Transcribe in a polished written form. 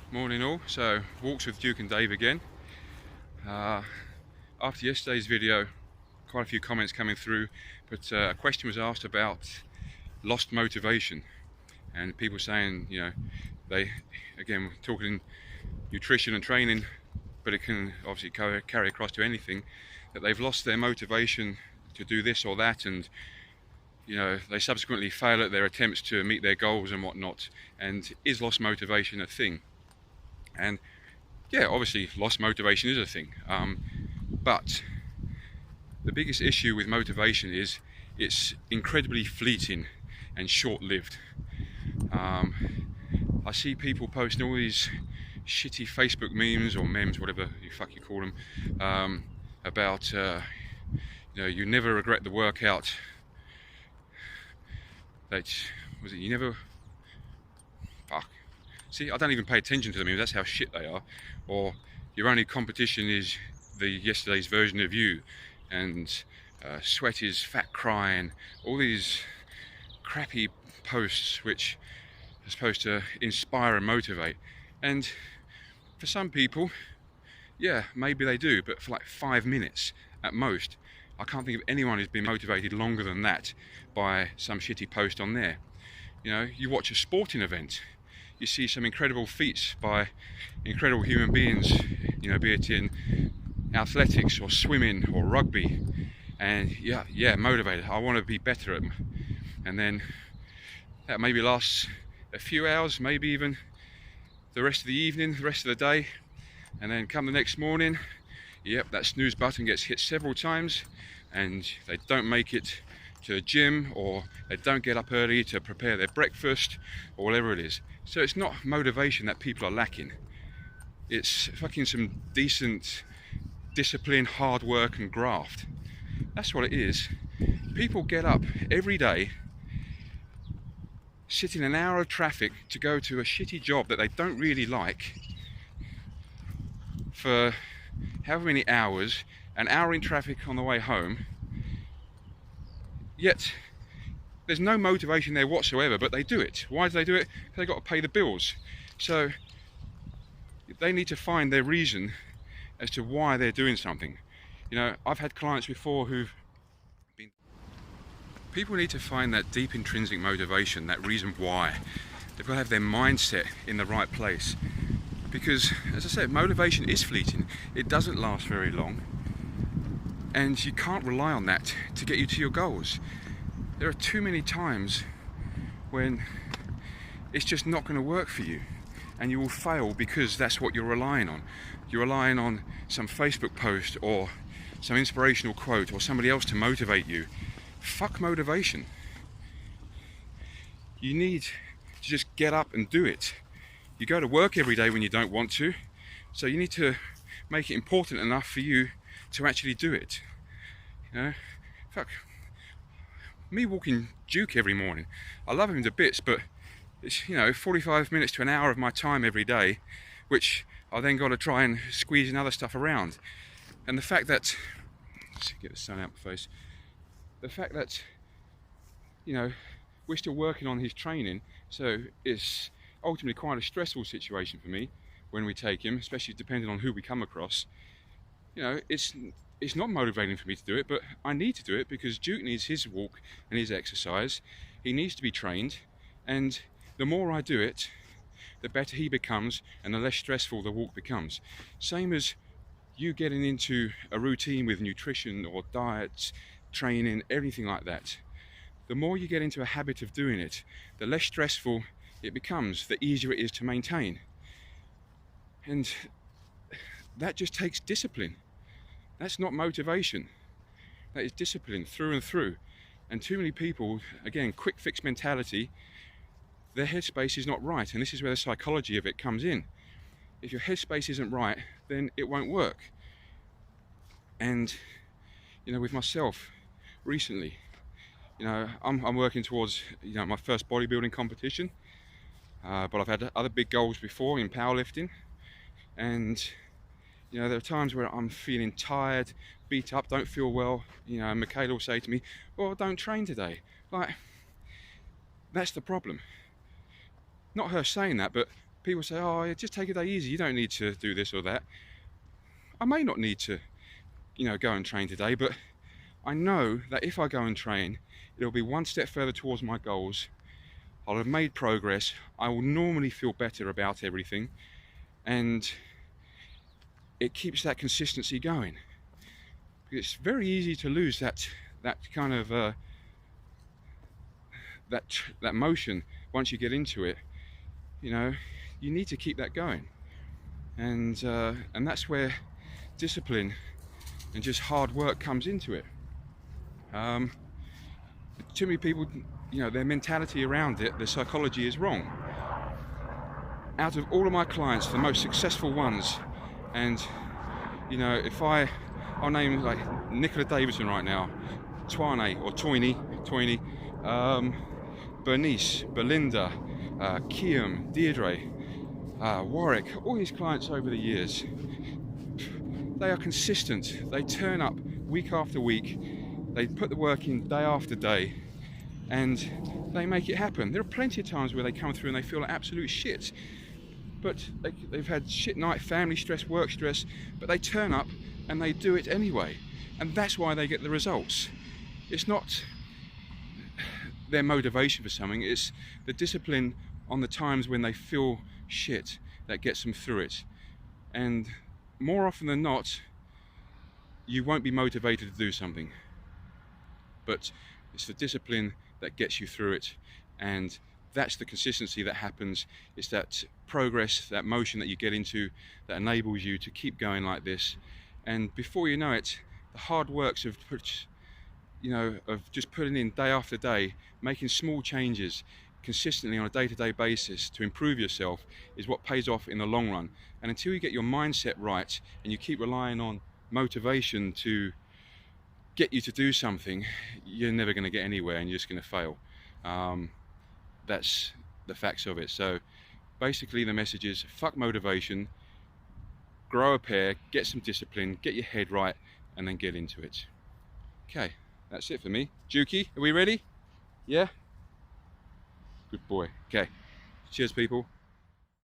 Morning all. So walks with Duke and Dave again. After yesterday's video, quite a few comments coming through, but a question was asked about lost motivation, and people saying, they, again, talking nutrition and training, but it can obviously carry across to anything, that they've lost their motivation to do this or that, and they subsequently fail at their attempts to meet their goals and whatnot. And is lost motivation a thing? And yeah, obviously lost motivation is a thing, but the biggest issue with motivation is it's incredibly fleeting and short-lived. I see people posting all these shitty Facebook memes or memes, whatever you fuck you call them, about you never regret the workout. That was it. You never. Fuck. See, I don't even pay attention to them. That's how shit they are. Or your only competition is yesterday's version of you, and sweat is fat crying. All these crappy posts which are supposed to inspire and motivate. And for some people, yeah, maybe they do, but for like 5 minutes at most. I can't think of anyone who's been motivated longer than that by some shitty post on there. You watch a sporting event, you see some incredible feats by incredible human beings, be it in athletics or swimming or rugby, and yeah, motivated. I want to be better at them. And then that maybe lasts a few hours, maybe even the rest of the evening, the rest of the day, and then come the next morning, yep, that snooze button gets hit several times, and they don't make it to the gym, or they don't get up early to prepare their breakfast, or whatever it is. So it's not motivation that people are lacking. It's fucking some decent discipline, hard work and graft. That's what it is. People get up every day, sit in an hour of traffic to go to a shitty job that they don't really like for however many hours, an hour in traffic on the way home, yet there's no motivation there whatsoever, but they do it. Why do they do it? Because they've got to pay the bills. So they need to find their reason as to why they're doing something. I've had clients before who've been... People need to find that deep intrinsic motivation, that reason why. They've got to have their mindset in the right place. Because, as I said, motivation is fleeting. It doesn't last very long. And you can't rely on that to get you to your goals. There are too many times when it's just not going to work for you, and you will fail because that's what you're relying on. You're relying on some Facebook post or some inspirational quote or somebody else to motivate you. Fuck motivation. You need to just get up and do it. You go to work every day when you don't want to, so you need to make it important enough for you to actually do it. Fuck. Me walking Duke every morning, I love him to bits, but it's 45 minutes to an hour of my time every day, which I then got to try and squeeze in other stuff around. And the fact that, let's get the sun out my face, the fact that we're still working on his training, so it's ultimately quite a stressful situation for me when we take him, especially depending on who we come across. It's not motivating for me to do it, but I need to do it because Duke needs his walk and his exercise. He needs to be trained, and the more I do it, the better he becomes and the less stressful the walk becomes. Same as you getting into a routine with nutrition or diet, training, everything like that. The more you get into a habit of doing it, the less stressful it becomes, the easier it is to maintain. And that just takes discipline. That's not motivation. That is discipline through and through. And too many people, again, quick fix mentality, their headspace is not right. And this is where the psychology of it comes in. If your headspace isn't right, then it won't work. And, with myself recently, I'm working towards, my first bodybuilding competition. But I've had other big goals before in powerlifting. And there are times where I'm feeling tired, beat up, don't feel well. Michaela will say to me, well, don't train today. Like, that's the problem. Not her saying that, but people say, oh, yeah, just take a day easy, you don't need to do this or that. I may not need to, go and train today, but I know that if I go and train, it'll be one step further towards my goals. I'll have made progress. I will normally feel better about everything, and it keeps that consistency going. It's very easy to lose that kind of that motion once you get into it. You need to keep that going, and that's where discipline and just hard work comes into it. Too many people, their mentality around it, their psychology is wrong. Out of all of my clients, the most successful ones, and I'll name like Nicola Davidson right now, Toyne, Bernice, Belinda, Kiam, Deirdre, Warwick, all these clients over the years, they are consistent. They turn up week after week, they put the work in day after day, and they make it happen. There are plenty of times where they come through and they feel like absolute shit, but they've had shit night, family stress, work stress, but they turn up and they do it anyway, and that's why they get the results. It's not their motivation for something, it's the discipline on the times when they feel shit that gets them through it. And more often than not, you won't be motivated to do something, but it's the discipline that gets you through it, and that's the consistency that happens. It's that progress, that motion that you get into that enables you to keep going like this. And before you know it, the hard works of just putting in day after day, making small changes consistently on a day-to-day basis to improve yourself is what pays off in the long run. And until you get your mindset right and you keep relying on motivation to get you to do something, you're never going to get anywhere and you're just going to fail. That's the facts of it. So basically the message is fuck motivation, grow a pair, get some discipline, get your head right, and then get into it. Okay, that's it for me. Juki, are we ready? Yeah? Good boy. Okay, cheers people.